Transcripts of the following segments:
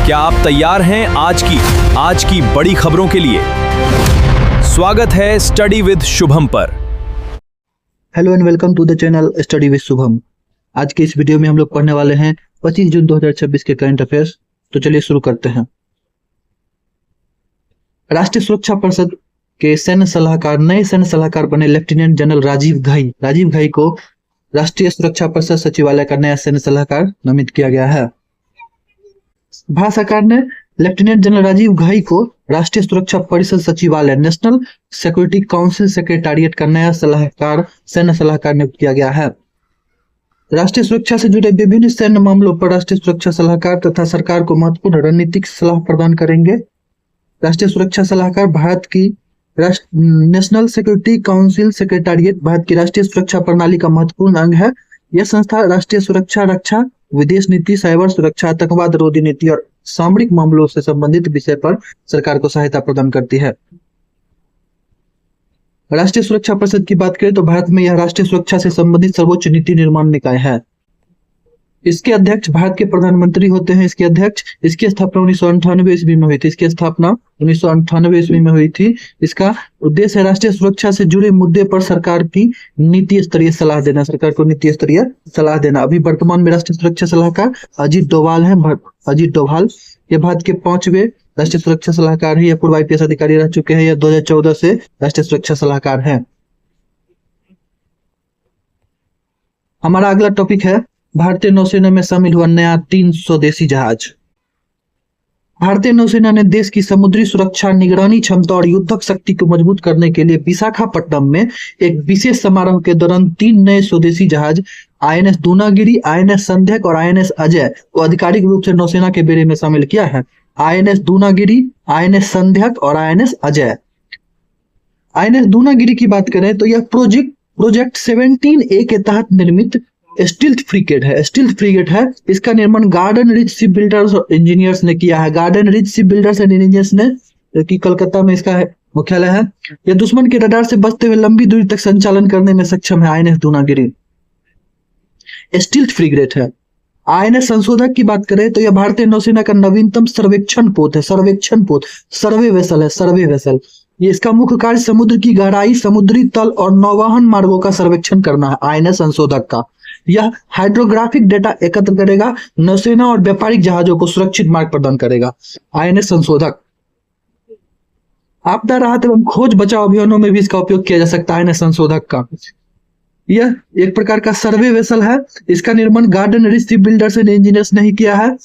क्या आप तैयार हैं आज की बड़ी खबरों के लिए? स्वागत है स्टडी विद शुभम पर। Hello and welcome to the channel study with Shubham. आज के इस वीडियो में हम लोग पढ़ने वाले हैं 25 जून 2026 के करंट अफेयर्स। तो चलिए शुरू करते हैं। राष्ट्रीय सुरक्षा परिषद के नए सैन्य सलाहकार बने लेफ्टिनेंट जनरल राजीव घाई को राष्ट्रीय सुरक्षा परिषद सचिवालय का नया सैन्य सलाहकार नामित किया गया है। भारत सरकार ने लेफ्टिनेंट जनरल राजीव घाई को राष्ट्रीय सुरक्षा परिषद सचिवालय नेशनल सिक्योरिटी काउंसिल सेक्रेटारिएट का नया सैन्य सलाहकार नियुक्त किया गया है। राष्ट्रीय सुरक्षा से जुड़े विभिन्न सैन्य मामलों पर राष्ट्रीय सुरक्षा सलाहकार तथा सरकार को महत्वपूर्ण रणनीतिक सलाह प्रदान करेंगे। राष्ट्रीय सुरक्षा सलाहकार भारत की national security council secretariat Bharat की राष्ट्रीय सुरक्षा प्रणाली का महत्वपूर्ण अंग है। यह संस्था राष्ट्रीय सुरक्षा, रक्षा, विदेश नीति, साइबर सुरक्षा, आतंकवाद रोधी नीति और सामरिक मामलों से संबंधित विषय पर सरकार को सहायता प्रदान करती है। राष्ट्रीय सुरक्षा परिषद की बात करें तो भारत में यह राष्ट्रीय सुरक्षा से संबंधित सर्वोच्च नीति निर्माण निकाय है। इसके अध्यक्ष भारत के प्रधानमंत्री होते हैं। इसकी स्थापना 1998 ईस्वी में हुई थी। इसका उद्देश्य है राष्ट्रीय सुरक्षा से जुड़े मुद्दे पर सरकार को नीति स्तरीय सलाह देना। अभी वर्तमान में राष्ट्रीय सुरक्षा सलाहकार अजीत डोभाल हैं। ये भारत के 5वें राष्ट्रीय सुरक्षा सलाहकार है। यह पूर्व IPS अधिकारी रह चुके हैं। यह 2014 से राष्ट्रीय सुरक्षा सलाहकार हैं। हमारा अगला टॉपिक है भारतीय नौसेना में शामिल हुआ नया 3 स्वदेशी जहाज। भारतीय नौसेना ने देश की समुद्री सुरक्षा, निगरानी क्षमता और युद्धक शक्ति को मजबूत करने के लिए विशाखापट्टनम में एक विशेष समारोह के दौरान 3 नए स्वदेशी जहाज INS दूनागिरी, INS संध्यक और INS अजय को आधिकारिक रूप से नौसेना के बेड़े में शामिल किया है। INS दूनागिरी, INS संध्यक और INS अजय। INS दूनागिरी की बात करें तो यह प्रोजेक्ट 17A के तहत निर्मित स्टील्थ फ्रिगेट है। इसका निर्माण गार्डन रिच शिप बिल्डर्स और इंजीनियर्स ने किया है। Garden rich ship builders and engineers ने, जो कि कोलकाता में इसका मुख्यालय है। यह दुश्मन के रडार से बचते हुए लंबी दूरी तक संचालन करने में सक्षम है। INS दूनागिरी स्टील्थ फ्रिगेट है। INS संशोधक की बात करें तो यह भारतीय नौसेना का नवीनतम सर्वे वेसल। ये इसका मुख्य कार्य समुद्र की गहराई, समुद्री तल और नौवहन मार्गों का सर्वेक्षण करना है। INS संशोधक का यह हाइड्रोग्राफिक डेटा एकत्र करेगा, नौसेना और व्यापारिक जहाजों को सुरक्षित मार्ग प्रदान करेगा। INS संशोधक आपदा राहत एवं खोज बचाव अभियानों में भी इसका उपयोग किया जा सकता है। INS संशोधक का यह एक प्रकार का सर्वे वेसल है। इसका निर्माण garden rich ship builders and engineers ने ही किया है।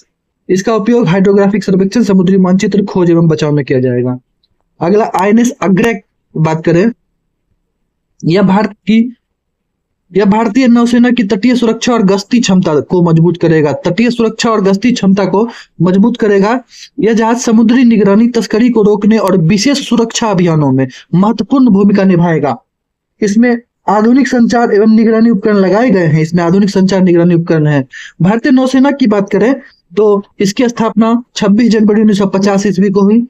इसका उपयोग हाइड्रोग्राफिक सर्वेक्षण, समुद्री मानचित्र, खोज एवं बचाव में किया जाएगा। अगला INS अग्रय बात करें, यह भारतीय नौसेना की तटीय सुरक्षा और गश्ती क्षमता को मजबूत करेगा। यह जहाज समुद्री निगरानी, तस्करी को रोकने और विशेष सुरक्षा अभियानों में महत्वपूर्ण भूमिका निभाएगा। इसमें आधुनिक संचार एवं निगरानी उपकरण लगाए गए हैं। भारतीय नौसेना की बात करें तो इसकी स्थापना 26 जनवरी 1950 ईस्वी को हुई।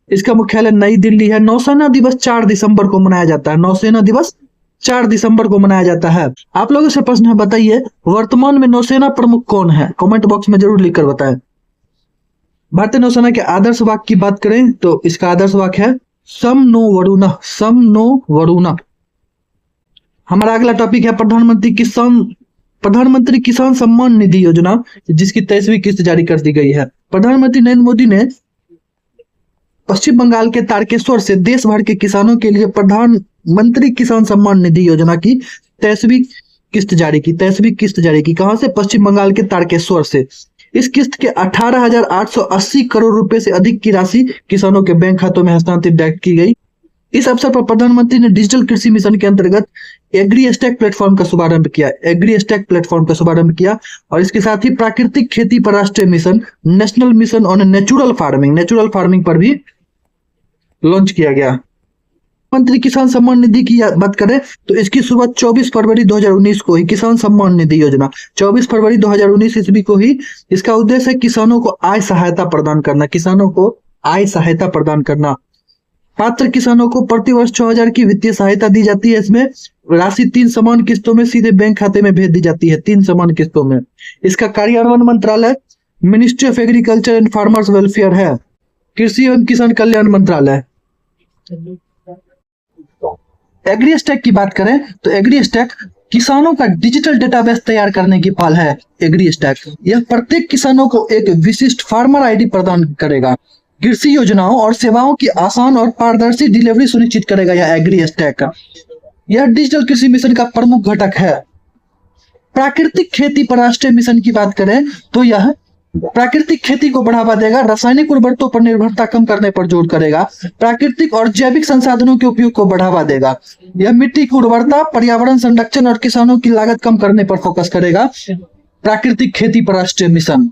इसका मुख्यालय नई दिल्ली है। नौसेना दिवस 4 दिसंबर को मनाया जाता है। आप लोगों से प्रश्न है, बताइए वर्तमान में नौसेना प्रमुख कौन है? कमेंट बॉक्स में जरूर लिखकर बताएं। भारतीय नौसेना के आदर्श वाक्य की बात करें तो इसका आदर्श वाक्य है सम नो वरुणा। हमारा अगला टॉपिक है प्रधानमंत्री किसान सम्मान निधि योजना, जिसकी 23वीं किस्त जारी कर दी गई है। प्रधानमंत्री नरेंद्र मोदी ने पश्चिम बंगाल के तारकेश्वर से देश भर के किसानों के लिए प्रधानमंत्री किसान सम्मान निधि योजना की 23वीं किस्त जारी की। कहां से? पश्चिम बंगाल के तारकेश्वर से। इस किस्त के 18,880 करोड़ रुपए से अधिक की राशि किसानों के बैंक खातों में हस्तांतरित की गई। इस अवसर पर प्रधानमंत्री ने डिजिटल कृषि मिशन के अंतर्गत एग्री स्टैक प्लेटफॉर्म का शुभारंभ किया और इसके साथ ही प्राकृतिक खेती पर राष्ट्रीय mission, national mission on natural farming पर भी लॉन्च किया गया। प्रधानमंत्री किसान सम्मान निधि की बात करें तो इसकी शुरुआत 24 फरवरी 2019 को ही, किसान सम्मान निधि योजना 24 फरवरी 2019 ईस्वी को ही। इसका उद्देश्य है किसानों को आय सहायता प्रदान करना। पात्र किसानों को प्रतिवर्ष 6,000 की वित्तीय सहायता दी जाती है। इसमें राशि 3 समान किस्तों में सीधे बैंक खाते में भेज दी जाती है, 3 समान किस्तों में। इसका कार्यान्वयन मंत्रालय ministry of agriculture and farmers welfare है। कृषि एवं किसान कल्याण मंत्रालय। एग्री स्टैक की बात करें तो एग्री स्टैक किसानों का डिजिटल डेटाबेस तैयार करने की पहल है। एग्री स्टैक यह प्रत्येक किसानों को एक विशिष्ट फार्मर आईडी प्रदान करेगा। कृषि योजनाओं और सेवाओं की आसान और पारदर्शी डिलीवरी सुनिश्चित करेगा यह एग्री स्टैक। यह डिजिटल कृषि मिशन का प्रमुख घटक है। प्राकृतिक खेती पर राष्ट्रीय मिशन की बात करें तो यह प्राकृतिक खेती को बढ़ावा देगा, रासायनिक उर्वरकों पर निर्भरता कम करने पर जोर करेगा, प्राकृतिक और जैविक संसाधनों के उपयोग को बढ़ावा देगा। यह मिट्टी की उर्वरता, पर्यावरण संरक्षण और किसानों की लागत कम करने पर फोकस करेगा। प्राकृतिक खेती पर राष्ट्रीय मिशन।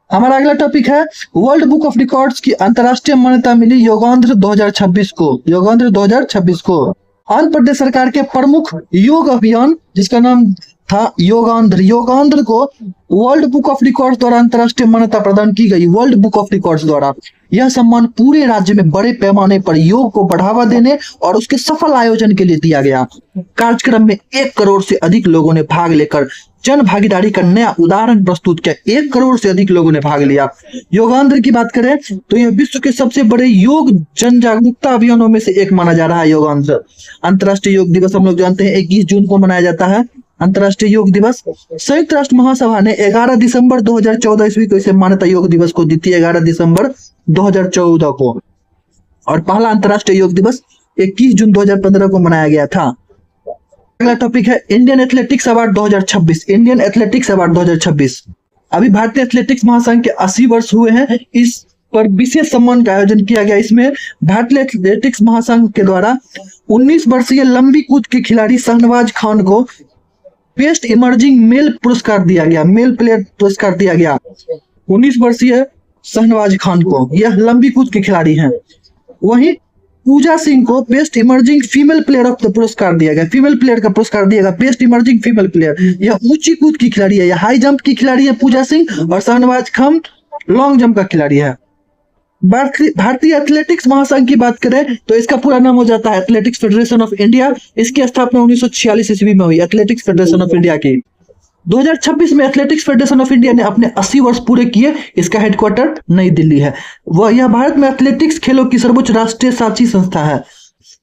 हमारा अगला टॉपिक है वर्ल्ड बुक ऑफ रिकॉर्ड्स की अंतर्राष्ट्रीय मान्यता मिली योगांध्र 2026 को। योगांध्र 2026 को आंध्र प्रदेश सरकार के प्रमुख योग अभियान जिसका नाम था योगांध्र को वर्ल्ड बुक ऑफ रिकॉर्ड्स द्वारा अंतर्राष्ट्रीय मान्यता प्रदान की गई। वर्ल्ड बुक ऑफ रिकॉर्ड्स द्वारा यह सम्मान पूरे राज्य में बड़े पैमाने पर योग को बढ़ावा देने और उसके सफल आयोजन के लिए दिया गया। कार्यक्रम में 1 करोड़ से अधिक लोगों ने भाग लेकर जन भागीदारी का नया उदाहरण प्रस्तुत किया। 1 करोड़ से अधिक लोगों ने भाग लिया। योगांध्र की बात करें तो यह विश्व के सबसे बड़े योग जन जागरूकता अभियानों में से एक माना जा रहा है। योगांध्र अंतर्राष्ट्रीय योग दिवस हम लोग जानते हैं 21 जून को मनाया जाता है अंतर्राष्ट्रीय योग दिवस। संयुक्त राष्ट्र महासभा ने 11 दिसंबर 2014 ईस्वी को इसे मान्यता योग दिवस को दी थी। 11 दिसंबर 2014 को। और पहला अंतर्राष्ट्रीय योग दिवस 21 जून 2015 को मनाया गया था। अगला टॉपिक है Indian athletics award 2026। Indian athletics award 2026 अभी भारतीय एथलेटिक्स महासंघ के 80 वर्ष हुए हैं। इस पर विशेष सम्मान का आयोजन किया गया। इसमें भारतीय एथलेटिक्स महासंघ के द्वारा 19 वर्षीय लंबी कूद के खिलाड़ी शाहनवाज खान को बेस्ट इमर्जिंग मेल पुरस्कार दिया गया। मेल प्लेयर पुरस्कार दिया गया 19 वर्षीय शाहनवाज खान को। यह लंबी कूद के खिलाड़ी हैं। वहीं पूजा सिंह को best emerging female player of the पुरस्कार दिया गया। फीमेल प्लेयर का पुरस्कार दिया गया बेस्ट इमर्जिंग फीमेल प्लेयर। यह ऊंची कूद की खिलाड़ी है। यह हाई जंप की खिलाड़ी है पूजा सिंह और शाहनवाज खान लॉन्ग जंप का खिलाड़ी है। भारतीय एथलेटिक्स महासंघ की बात करें तो इसका पूरा नाम हो जाता है एथलेटिक्स फेडरेशन ऑफ इंडिया। इसकी स्थापना 1946 ईस्वी में हुई। एथलेटिक्स फेडरेशन ऑफ इंडिया की 2026 में एथलेटिक्स फेडरेशन ऑफ इंडिया ने अपने 80 वर्ष पूरे किए। इसका हेडक्वार्टर नई दिल्ली है। यह भारत में एथलेटिक्स खेलों की सर्वोच्च राष्ट्रीय साक्षी संस्था है।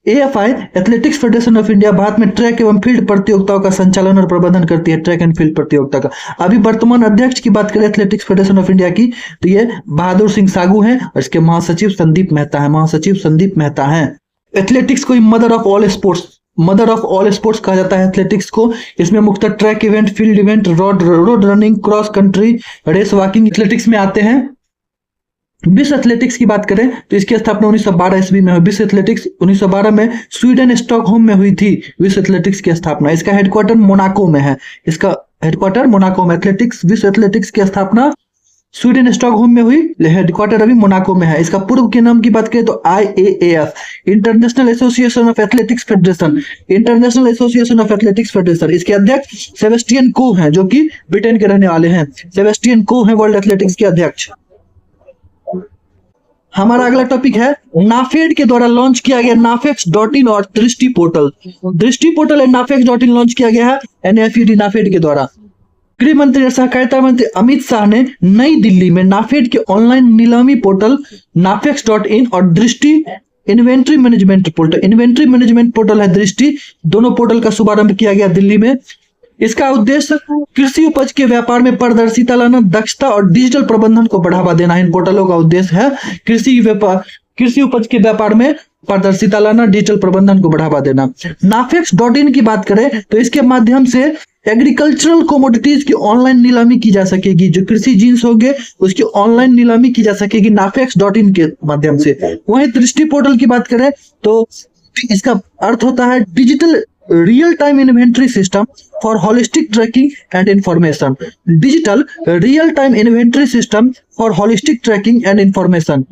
AFI athletics federation of India Bharat में ट्रैक एवं फील्ड प्रतियोगिताओं का संचालन और प्रबंधन करती है। ट्रैक एंड फील्ड प्रतियोगिता का अभी वर्तमान अध्यक्ष की बात करें एथलेटिक्स फेडरेशन ऑफ इंडिया की तो ये बहादुर सिंह सागू हैं और इसके महासचिव संदीप मेहता हैं। एथलेटिक्स को मदर ऑफ ऑल स्पोर्ट्स कहा जाता है एथलेटिक्स को। इसमें मुख्यतः track event, field event, road running, cross country, race walking athletics में आते हैं। विश्व एथलेटिक्स की बात करें तो इसकी स्थापना 1912 ईस्वी में हुई। विश्व एथलेटिक्स 1912 में स्वीडन स्टॉकहोम में हुई थी। विश्व एथलेटिक्स की स्थापना इसका हेडक्वार्टर मोनाको में है। एथलेटिक्स विश्व एथलेटिक्स की स्थापना स्वीडन स्टॉकहोम में हुई। हेडक्वार्टर अभी मोनाको में है। इसका पूर्व के नाम की बात करें तो IAAF international association of athletics federation. इसके अध्यक्ष सेबेस्टियन को हैं जो कि ब्रिटेन के रहने वाले हैं। सेबेस्टियन को हैं वर्ल्ड एथलेटिक्स के अध्यक्ष। हमारा अगला टॉपिक है नाफेड के द्वारा लॉन्च किया गया nafex.in और दृष्टि पोर्टल एंड nafex.in लॉन्च किया गया है NAFED नाफेड के द्वारा। गृह मंत्री और सहकारिता मंत्री अमित शाह ने नई दिल्ली में नाफेड के ऑनलाइन नीलामी पोर्टल nafex.in और दृष्टि इन्वेंट्री मैनेजमेंट पोर्टल है दृष्टि, दोनों पोर्टल का शुभारंभ किया गया दिल्ली में। इसका उद्देश्य कृषि उपज के व्यापार में पारदर्शिता लाना, दक्षता और डिजिटल प्रबंधन को बढ़ावा देना। इन पोर्टलों का उद्देश्य है कृषि उपज के व्यापार में पारदर्शिता लाना, डिजिटल प्रबंधन को बढ़ावा देना। nafex.in की बात करें तो इसके माध्यम से एग्रीकल्चरल कमोडिटीज की ऑनलाइन नीलामी की जा सकेगी। जो कृषि जींस होंगे उसकी ऑनलाइन नीलामी की जा सकेगी nafex.in के माध्यम से। वहीं दृष्टि पोर्टल की बात करें तो इसका अर्थ होता है digital real time inventory system for holistic tracking and information. Digital real time inventory system for holistic tracking and information.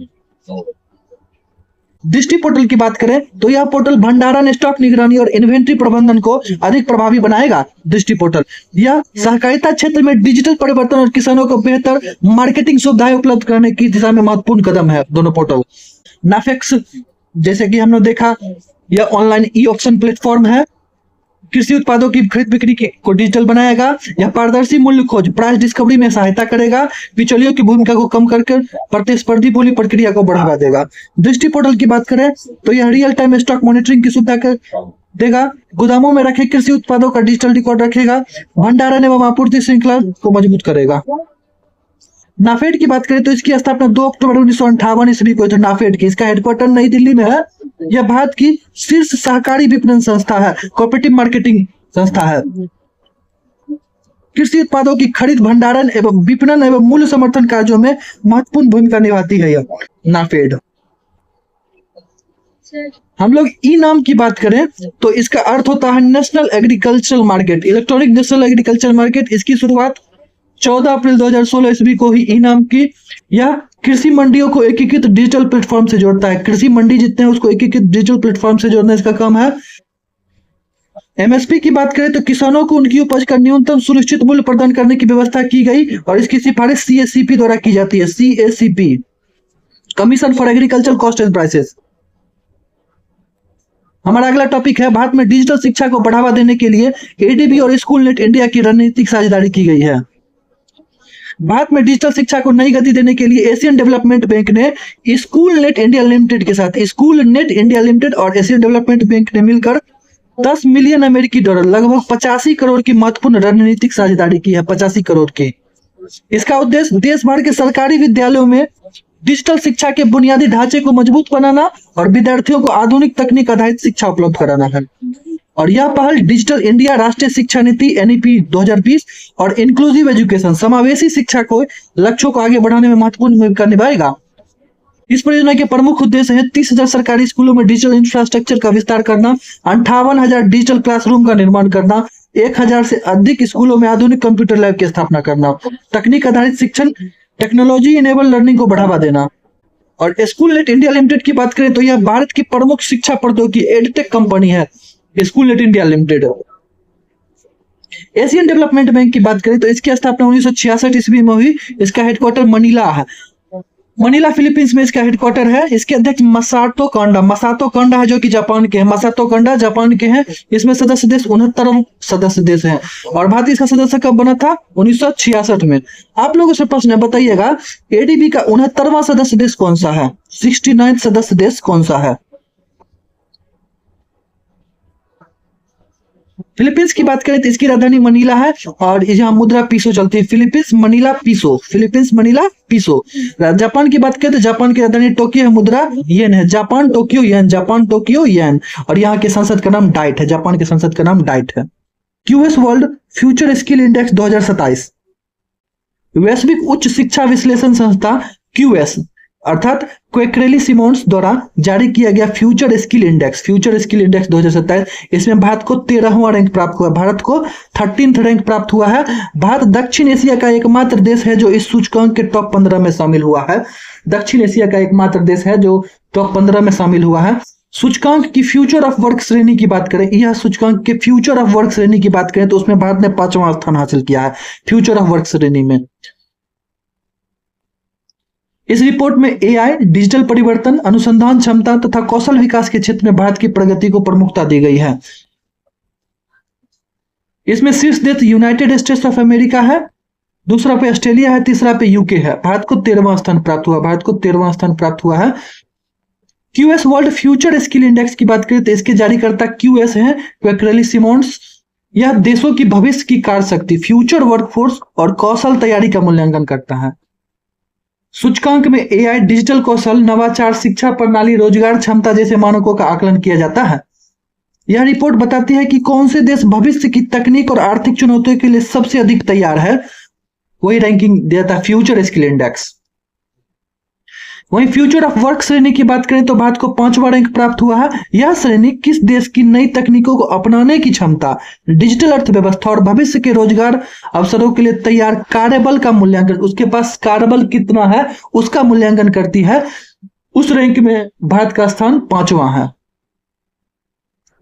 Drishti portal की बात करें तो यह पोर्टल भंडारण, स्टॉक निगरानी और इन्वेंट्री प्रबंधन को अधिक प्रभावी बनाएगा। दृष्टि पोर्टल यह सहकारिता क्षेत्र में डिजिटल परिवर्तन और किसानों को बेहतर मार्केटिंग सुविधाएं उपलब्ध करने की दिशा में महत्वपूर्ण कदम है। दोनों पोर्टल नाफेक्स जैसे कि हमने देखा यह ऑनलाइन ई ऑक्शन प्लेटफॉर्म है। कृषि उत्पादों की खरीद बिक्री को डिजिटल बनाएगा। यह पारदर्शी मूल्य खोज प्राइस डिस्कवरी में सहायता करेगा। बिचौलियों की भूमिका को कम करके प्रतिस्पर्धी बोली प्रक्रिया को बढ़ावा देगा। दृष्टि पोर्टल की बात करें तो यह रियल टाइम स्टॉक मॉनिटरिंग की सुविधा देगा। गोदामों में रखे कृषि उत्पादों का डिजिटल रिकॉर्ड रखेगा। भंडारण एवं आपूर्ति श्रृंखला को मजबूत करेगा। नाफेड की बात करें तो इसकी स्थापना 2 अक्टूबर 1958 ईस्वी को नाफेड की। इसका हेडक्वार्टर नई दिल्ली में है। यह भारत की शीर्ष सहकारी विपणन संस्था है, कोऑपरेटिव मार्केटिंग संस्था है। कृषि उत्पादों की खरीद, भंडारण एवं विपणन एवं मूल्य समर्थन कार्यों में महत्वपूर्ण भूमिका निभाती है यह नाफेड। हम लोग ई नाम की बात करें तो इसका अर्थ होता है national agricultural market, electronic national agricultural market. इसकी शुरुआत 14 अप्रैल 2016 ईस्वी को ही ई नाम की। यह कृषि मंडियों को एकीकृत डिजिटल प्लेटफॉर्म से जोड़ता है। कृषि मंडी जितने हैं उसको एकीकृत डिजिटल प्लेटफॉर्म से जोड़ना इसका काम है। एमएसपी की बात करें तो किसानों को उनकी उपज का न्यूनतम सुनिश्चित मूल्य प्रदान करने की व्यवस्था की गई और इसकी सिफारिश सीएसीपी द्वारा की जाती है। CACP, commission for agriculture cost and prices. हमारा अगला टॉपिक है, भारत में डिजिटल शिक्षा को बढ़ावा देने के लिए एडीबी और स्कूल नेट इंडिया की रणनीतिक साझेदारी की गई है। भारत में डिजिटल शिक्षा को नई गति देने के लिए एशियन डेवलपमेंट बैंक ने स्कूल नेट इंडिया लिमिटेड के साथ स्कूल नेट इंडिया लिमिटेड और एशियन डेवलपमेंट बैंक ने मिलकर 10 मिलियन अमेरिकी डॉलर लगभग 85 करोड़ की महत्वपूर्ण रणनीतिक साझेदारी की है। 85 करोड़ की। इसका उद्देश्य देश भर के सरकारी विद्यालयों में डिजिटल शिक्षा के बुनियादी ढांचे को मजबूत बनाना और विद्यार्थियों को आधुनिक तकनीक आधारित शिक्षा उपलब्ध कराना है। और यह पहल डिजिटल इंडिया राष्ट्रीय शिक्षा नीति एनईपी 2020 और इंक्लूसिव एजुकेशन समावेशी शिक्षा को लक्ष्यों को आगे बढ़ाने में महत्वपूर्ण भूमिका निभाएगा। इस परियोजना के प्रमुख उद्देश्य है 30,000 सरकारी स्कूलों में डिजिटल इंफ्रास्ट्रक्चर का विस्तार करना, 58,000 डिजिटल क्लासरूम का निर्माण करना, 1,000 से अधिक स्कूलों में आधुनिक कंप्यूटर लैब की स्थापना करना, तकनीक आधारित शिक्षण टेक्नोलॉजी इनेबल लर्निंग को बढ़ावा देना। और स्कूल नेट इंडिया लिमिटेड की बात करें तो यह भारत की प्रमुख शिक्षा प्रौद्योगिकी एडटेक कंपनी है। School net India limited. Asian development bank की बात करें तो इसकी स्थापना 1966 ईस्वी में हुई। इसका हेडक्वार्टर मनीला है। मनीला फिलीपींस में इसका हेडक्वार्टर है। इसके अध्यक्ष मसातो कांडा है जो कि जापान के हैं। मसातो कांडा जापान के हैं। इसमें सदस्य देश 69 सदस्य देश हैं और भारत इसका सदस्य कब बना था? 1966 में। आप लोगों से प्रश्न बताइएगा, एडीबी का 69वां सदस्य देश कौन सा है? 69 सदस्य देश कौन सा है? फिलीपींस की बात करें तो इसकी राजधानी मनीला है और यहाँ मुद्रा पीसो चलती है। Philippines Manila पीसो। जापान की बात करें तो जापान की राजधानी टोक्यो है, मुद्रा येन है। जापान टोक्यो येन। और यहाँ के संसद का नाम डाइट है। जापान के संसद का नाम डाइट है। QS world future skill index 2027 वैश्विक उच्च शिक्षा विश्लेषण संस्था क्यूएस अर्थात क्वेक्रेली सिमोन्स द्वारा जारी किया गया फ्यूचर स्किल इंडेक्स 2027। इसमें भारत को 13वां रैंक प्राप्त हुआ। भारत को 13th रैंक प्राप्त हुआ है। भारत दक्षिण एशिया का एकमात्र देश है जो इस सूचकांक के टॉप 15 में शामिल हुआ है। दक्षिण एशिया का एकमात्र देश है जो टॉप 15 में शामिल हुआ है। सूचकांक की फ्यूचर ऑफ वर्क श्रेणी की बात करें, यह सूचकांक के फ्यूचर ऑफ वर्क श्रेणी की बात करें तो उसमें भारत ने 5वां स्थान हासिल किया है फ्यूचर ऑफ वर्क श्रेणी में। इस रिपोर्ट में एआई, डिजिटल परिवर्तन, अनुसंधान क्षमता तथा कौशल विकास के क्षेत्र में भारत की प्रगति को प्रमुखता दी गई है। इसमें शीर्ष देश यूनाइटेड स्टेट्स ऑफ अमेरिका है, दूसरा पे ऑस्ट्रेलिया है, तीसरा पे यूके है। भारत को 13वां स्थान प्राप्त हुआ है। QS world future skill index की बात करें तो इसके जारीकर्ता क्यूएस है, क्वेक्रेली सिमोन्स। यह देशों की भविष्य की कार्य शक्ति, फ्यूचर वर्कफोर्स और कौशल तैयारी का मूल्यांकन करता है। सूचकांक में एआई, डिजिटल कौशल, नवाचार, शिक्षा प्रणाली, रोजगार क्षमता जैसे मानकों का आकलन किया जाता है। यह रिपोर्ट बताती है कि कौन से देश भविष्य की तकनीक और आर्थिक चुनौतियों के लिए सबसे अधिक तैयार है। वही रैंकिंग देता है फ्यूचर स्किल इंडेक्स। वहीं फ्यूचर ऑफ वर्क श्रेणी की बात करें तो भारत को 5वां रैंक प्राप्त हुआ है। यह श्रेणी किस देश की नई तकनीकों को अपनाने की क्षमता, डिजिटल अर्थव्यवस्था और भविष्य के रोजगार अवसरों के लिए तैयार कार्यबल का मूल्यांकन, उसके पास कार्यबल कितना है उसका मूल्यांकन करती है। उस रैंक में भारत का स्थान 5वां है।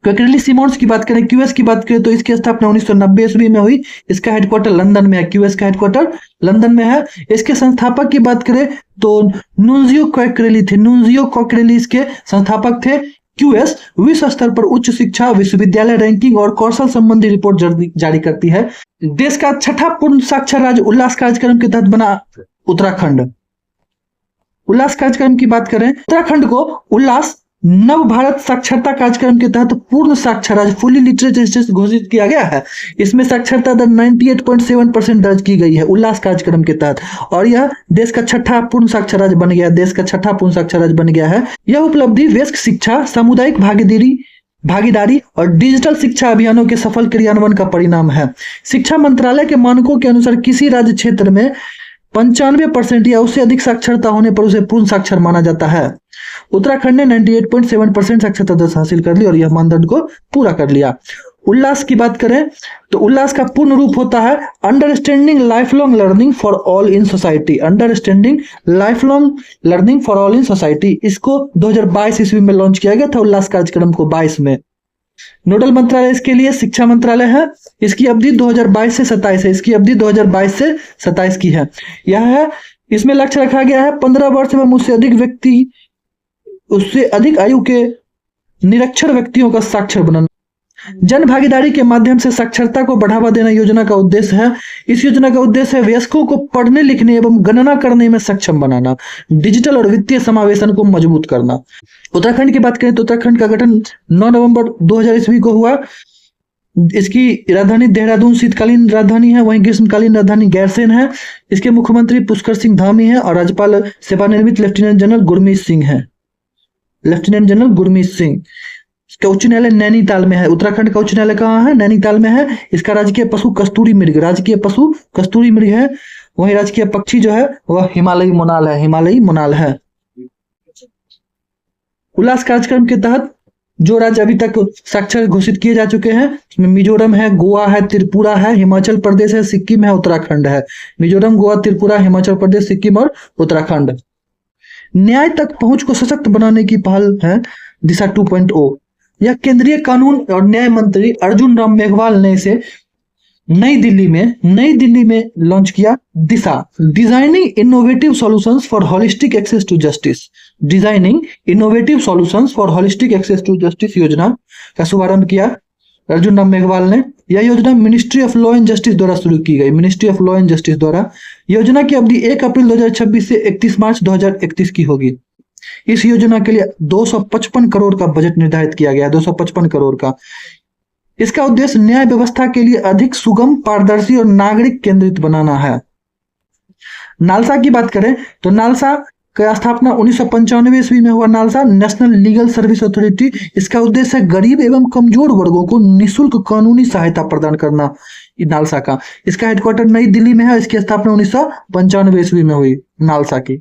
क्वेक्रेली सिमोन्स की बात करें, क्यूएस की बात करें तो इसकी स्थापना 1990 ईस्वी में हुई। इसका हेडक्वार्टर लंदन में है। क्यूएस का हेडक्वार्टर लंदन में है। इसके संस्थापक की बात करें तो नुंजियो क्वेक्रेली थे। नुंजियो क्वेक्रेली इसके संस्थापक थे। क्यूएस विश्व स्तर पर उच्च शिक्षा, विश्वविद्यालय रैंकिंग और कौशल संबंधी रिपोर्ट जारी करती है। देश का छठा पूर्ण साक्षर राज्य उल्लास कार्यक्रम के तहत बना उत्तराखंड। उल्लास कार्यक्रम की बात करें, उत्तराखंड को उल्लास नव भारत साक्षरता कार्यक्रम के तहत पूर्ण साक्षर राज्य फुली लिटरेट स्टेटस घोषित किया गया है। इसमें साक्षरता दर 98.7% दर्ज की गई है उल्लास कार्यक्रम के तहत, और यह देश का छठा पूर्ण साक्षर राज्य बन गया। देश का छठा पूर्ण साक्षर राज्य बन गया है। यह उपलब्धि वयस्क शिक्षा, सामुदायिक भागीदारी और डिजिटल शिक्षा अभियानों के सफल क्रियान्वयन का परिणाम है। शिक्षा मंत्रालय के मानकों के अनुसार किसी राज्य क्षेत्र में 95% या उससे अधिक साक्षरता होने पर उसे पूर्ण साक्षर माना जाता है। उत्तराखंड ने 98.7% साक्षरता दर हासिल कर ली और यह मानदंड को पूरा कर लिया। उल्लास की बात करें तो उल्लास का पूर्ण रूप होता है understanding life long learning for all in society. Understanding life long learning for all in society, इसको 2022 ईस्वी में लॉन्च किया गया था उल्लास कार्यक्रम को 22 में। नोडल मंत्रालय इसके लिए शिक्षा मंत्रालय है। इसकी अवधि 2022 से 27 है। इसकी अवधि 2022 से 27 की है। यह है, इसमें लक्ष्य रखा गया है 15 वर्ष एवं उससे अधिक आयु के निरक्षर व्यक्तियों का साक्षर बनाना। जन भागीदारी के माध्यम से साक्षरता को बढ़ावा देना योजना का उद्देश्य है। इस योजना का उद्देश्य है वयस्कों को पढ़ने लिखने एवं गणना करने में सक्षम बनाना, डिजिटल और वित्तीय समावेशन को मजबूत करना। उत्तराखंड की बात करें तो उत्तराखंड का गठन 9 नवंबर 2000 ईस्वी को हुआ। इसकी राजधानी देहरादून शीतकालीन राजधानी है, वहीं ग्रीष्मकालीन राजधानी गैरसैंण है। इसके मुख्यमंत्री पुष्कर सिंह धामी है और राज्यपाल सेवानिवृत्त लेफ्टिनेंट जनरल गुरमीत सिंह है। Lieutenant general Gurmeet Singh. इसका उच्च न्यायालय नैनीताल में है। उत्तराखंड का उच्च न्यायालय कहाँ है? नैनीताल में है। इसका राजकीय पशु कस्तूरी मृग है। वहीं राजकीय पक्षी जो है वह हिमालयी मोनाल है। उल्लास कार्यक्रम के तहत जो राज्य अभी तक साक्षर घोषित किए जा चुके हैं उसमें मिजोरम है, गोवा है, त्रिपुरा है, हिमाचल प्रदेश है, सिक्किम है, उत्तराखंड है। मिजोरम, गोवा, त्रिपुरा, हिमाचल प्रदेश, सिक्किम और उत्तराखंड। न्याय तक पहुंच को सशक्त बनाने की पहल है दिशा 2.0। यह केंद्रीय कानून और न्याय मंत्री अर्जुन राम मेघवाल ने इसे नई दिल्ली में लॉन्च किया। Disha, designing innovative solutions for holistic access to justice. Designing innovative solutions for holistic access to justice योजना का शुभारंभ किया अर्जुन राम मेघवाल ने। यह योजना ministry of law and justice द्वारा शुरू की गई। Ministry of law and justice द्वारा। योजना की अवधि 1 अप्रैल 2026 से 31 मार्च 2031 की होगी। इस योजना के लिए 255 करोड़ का बजट निर्धारित किया गया है। 255 करोड़ का। इसका उद्देश्य न्याय व्यवस्था के लिए अधिक सुगम, पारदर्शी और नागरिक केंद्रित बनाना है। नालसा की बात करें तो नालसा का स्थापना 1995 ईस्वी में हुआ। NALSA national legal service authority. इसका उद्देश्य है गरीब एवं कमजोर वर्गों को निःशुल्क कानूनी सहायता प्रदान करना। नालसा का इसका हेडक्वार्टर नई दिल्ली में है। इसकी स्थापना 1995 ईस्वी में हुई नालसा की।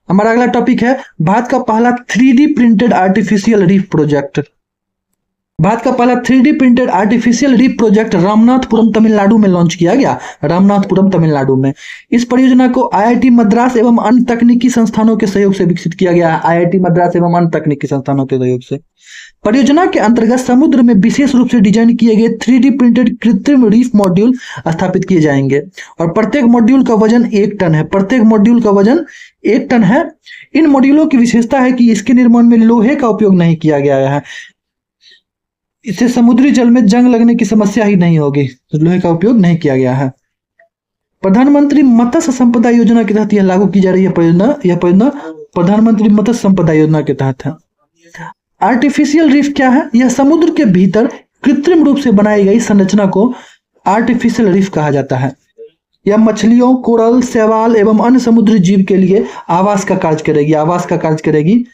हमारा अगला टॉपिक है भारत का पहला 3D printed artificial reef project. Bharat का पहला 3D printed artificial reef project Ramanathapuram Tamil Nadu में लॉन्च किया गया। रामनाथपुरम तमिलनाडु में। इस परियोजना को IIT मद्रास एवं अन्य तकनीकी संस्थानों के सहयोग से विकसित किया गया है। IIT मद्रास एवं अन्य तकनीकी संस्थानों के सहयोग से। परियोजना के अंतर्गत समुद्र में विशेष रूप से डिजाइन किए गए 3D प्रिंटेड कृत्रिम रीफ मॉड्यूल स्थापित किए जाएंगे और प्रत्येक मॉड्यूल का वजन 1 टन है। प्रत्येक मॉड्यूल का वजन 1 टन है। इन मॉड्यूलों की विशेषता है कि इसके निर्माण में लोहे का उपयोग नहीं किया गया है। इससे समुद्री जल में जंग लगने की समस्या ही नहीं होगी। लोहे का उपयोग नहीं किया गया है। प्रधानमंत्री मत्स्य संपदा योजना के तहत यह लागू की जा रही है परियोजना। यह परियोजना प्रधानमंत्री मत्स्य संपदा योजना के तहत है। आर्टिफिशियल रीफ क्या है? यह समुद्र के भीतर कृत्रिम रूप से बनाई गई संरचना को आर्टिफिशियल रीफ कहा जाता है। यह मछलियों, कोरल, शैवाल एवं अन्य समुद्री जीव के लिए आवास का कार्य करेगी।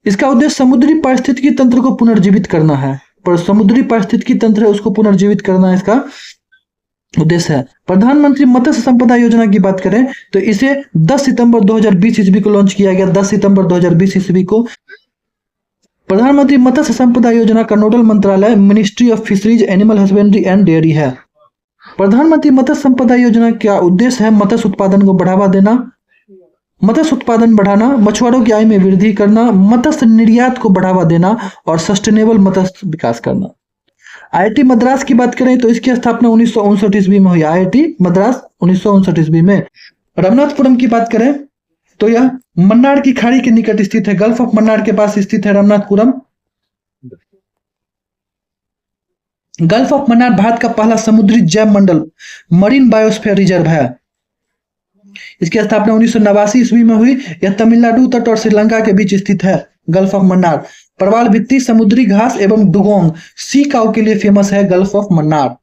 इसका उद्देश्य समुद्री पारिस्थितिकी तंत्र को पुनर्जीवित करना है। पर समुद्री पारिस्थितिकी तंत्र है उसको पुनर्जीवित करना इसका उद्देश्य है। प्रधानमंत्री मत्स्य संपदा योजना की बात करें तो इसे 10 सितंबर 2020 ईस्वी को लॉन्च किया गया। 10 सितंबर 2020 ईस्वी को। प्रधानमंत्री मत्स्य संपदा योजना का नोडल मंत्रालय ministry of fisheries, animal husbandry and dairy है। प्रधानमंत्री मत्स्य संपदा योजना का उद्देश्य है मत्स्य उत्पादन को बढ़ावा देना, मत्स्य उत्पादन बढ़ाना, मछुआरों की आय में वृद्धि करना, मत्स्य निर्यात को बढ़ावा देना और सस्टेनेबल मत्स्य विकास करना। IIT मद्रास की बात करें तो इसकी स्थापना 1959 ईस्वी में हुई। IIT मद्रास 1959 ईस्वी में। रामनाथपुरम की बात करें तो यह मन्नार की खाड़ी के निकट स्थित है। गल्फ ऑफ मन्नार के पास स्थित है रामनाथपुरम। गल्फ ऑफ मन्नार भारत का पहला समुद्री जैव मंडल मरीन बायोस्फीयर रिजर्व है। इसकी स्थापना 1989 ईस्वी में हुई। यह तमिलनाडु तट और श्रीलंका के बीच स्थित है। गल्फ ऑफ मन्नार प्रवाल भित्ति, समुद्री घास एवं डुगोंग सी काउ के लिए फेमस है गल्फ ऑफ मन्नार।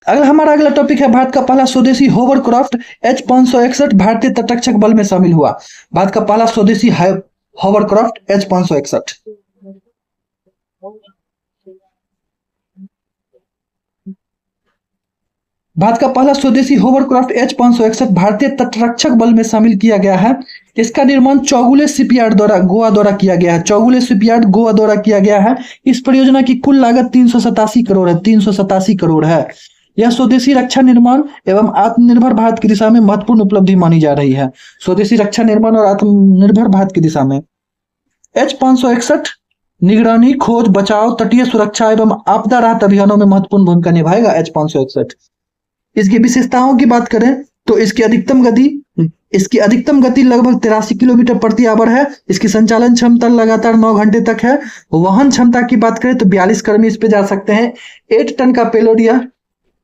हमारा अगला टॉपिक है भारत का पहला स्वदेशी होवरक्राफ्ट H-561 भारतीय तटरक्षक बल में शामिल हुआ। भारत का पहला स्वदेशी होवरक्राफ्ट H-561। भारत का पहला स्वदेशी होवरक्राफ्ट H-561 भारतीय तटरक्षक बल में शामिल किया गया है। इसका निर्माण चौगुले शिपयार्ड द्वारा गोवा द्वारा किया गया है। चौगुले शिपयार्ड गोवा द्वारा किया गया है। इस परियोजना की कुल लागत 387 करोड़ है। 387 करोड़ है। यह स्वदेशी रक्षा निर्माण एवं आत्मनिर्भर भारत की दिशा में महत्वपूर्ण उपलब्धि मानी जा रही है। स्वदेशी रक्षा निर्माण और आत्मनिर्भर भारत की दिशा में H-561 निगरानी, खोज, बचाव, तटीय सुरक्षा एवं आपदा राहत अभियानों में महत्वपूर्ण भूमिका निभाएगा H-561। इसकी विशेषताओं की बात करें तो इसकी अधिकतम गति लगभग 83 किलोमीटर प्रति आवर है। इसकी संचालन क्षमता लगातार 9 घंटे तक है। वहन क्षमता की बात करें तो 42 कर्मी इस पे जा सकते हैं। 8 टन का पेलोड यह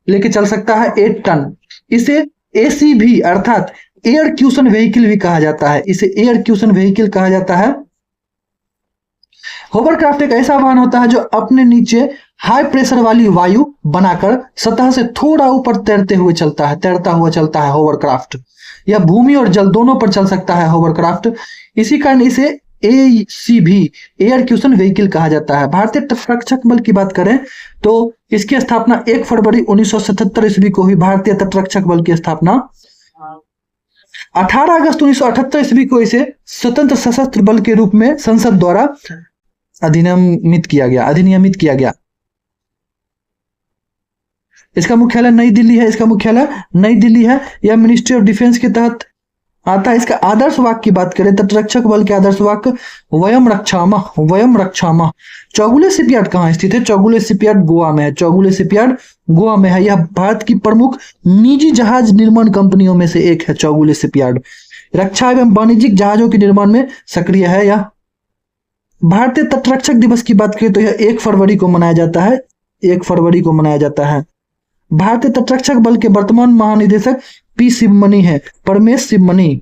लेके चल सकता है। 8 टन। इसे ACV अर्थात एयर क्यूशन व्हीकल भी कहा जाता है। इसे एयर क्यूशन व्हीकल कहा जाता है। होवरक्राफ्ट एक ऐसा वाहन होता है जो अपने नीचे हाई प्रेशर वाली वायु बनाकर सतह से थोड़ा ऊपर तैरता हुआ चलता है होवरक्राफ्ट। यह भूमि और जल दोनों पर चल सकता है होवरक्राफ्ट। इसी कारण इसे ACV एयर क्यूशन व्हीकल कहा जाता है। भारतीय तटरक्षक बल की बात करें तो इसकी स्थापना 1 फरवरी 1977 ईस्वी को हुई। भारतीय तटरक्षक बल की स्थापना 18 अगस्त 1978 ईस्वी को इसे स्वतंत्र सशस्त्र बल के रूप में संसद द्वारा अधिनियमित किया गया। इसका मुख्यालय नई दिल्ली है। यह मिनिस्ट्री ऑफ डिफेंस के तहत आता है। इसका आदर्श वाक्य की बात करें तटरक्षक बल के आदर्श वाक्य वयम रक्षामः। चौगुले शिपयार्ड कहाँ स्थित है? चौगुले शिपयार्ड गोवा में है। यह भारत की प्रमुख निजी जहाज निर्माण कंपनियों में से एक है। चौगुले शिपयार्ड रक्षा एवं वाणिज्यिक जहाजों के निर्माण में सक्रिय है। यह भारतीय तटरक्षक दिवस की बात करें तो यह 1 फरवरी को मनाया जाता है। भारतीय तटरक्षक बल के वर्तमान महानिदेशक परमेश शिवमणि।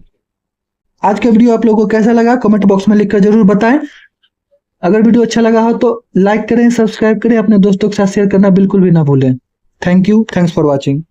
आज का वीडियो आप लोगों को कैसा लगा कमेंट बॉक्स में लिखकर जरूर बताएं। अगर वीडियो अच्छा लगा हो तो लाइक करें, सब्सक्राइब करें, अपने दोस्तों के साथ शेयर करना बिल्कुल भी ना भूलें। Thank you, thanks for watching.